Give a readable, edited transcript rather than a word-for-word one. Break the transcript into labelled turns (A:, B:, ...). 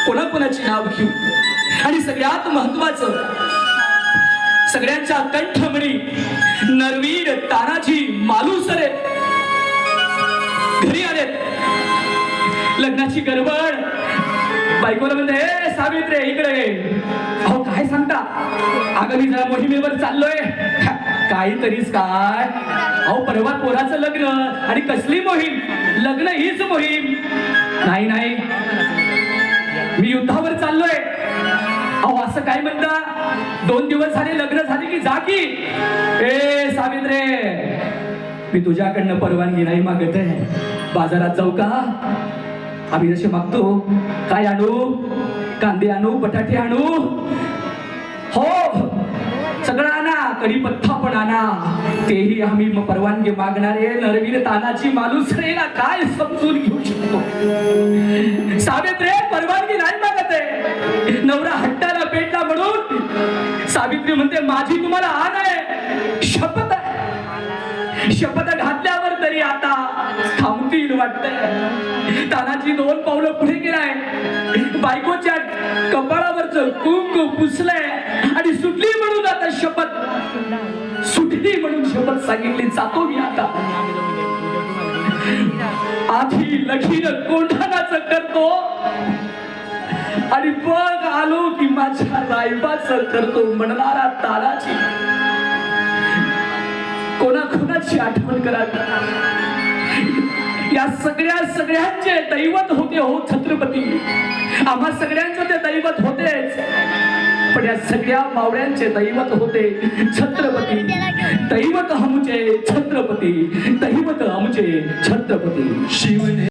A: कोणाकोणाची नाव घेऊ आणि सगळ्यात महत्वाचं सगळ्यांच्या कंठमणी नरवीर तानाजी मालुसरे घरी आलेत. लग्नाची गडबड. बायकोला म्हणते, ए सावित्रे इकडे ये. अहो काय सांगता? अगं मी जरा मोहिमेवर चाललोय. काहीतरीच काय? अहो परवा पोराचं लग्न आणि कसली मोहीम? लग्न हीच मोहीम. नाही नाही मी युद्धावर चाललोय. अहो असं काय म्हणता? 2 दिवस झाले लग्न झाले की जा की. ए सावित्रे मी तुझ्याकडनं परवानगी नाही मागत आहे. बाजारात जाऊ का? आम्ही जसे मागतो. काय आणू? कांदे आणू? बटाटे आणू? हो सगळं आणा. कढीपत्ता पण आणा. तेही आम्ही परवानगी मागणारे नरवीर तानाजी मालुसरेला काय समजून घेऊ शकतो? सावित्रे परवानगी नाही मागत आहे. नवरा हट्टाला पेटला म्हणून सावित्री म्हणते, माझी तुम्हाला आण आहे, शपथ आहे. शपथ घातल्यावर तरी आता थांबतील वाटतंय. तानाजी 2 पावलं पुढे गेलाय. बायकोच्या कपाळावरचं कुंकू पुसलंय आणि सुटली म्हणून आता शपथ, सुटली म्हणून शपथ सांगितली. जातो मी आता. आधी लगीन कोंढाणाचं करतो आणि बघ आलो की माझ्या रायबाचं करतो म्हणणारा तानाजी कोणाकोणाची आठवण करावी? या सगळ्यांचे दैवत होते हो छत्रपती. आम्हा सगळ्यांचं ते दैवत होतेच, पण या सगळ्या मावळ्यांचे दैवत होते छत्रपती. दैवत आमचे छत्रपती, दैवत आमचे छत्रपती. शिवने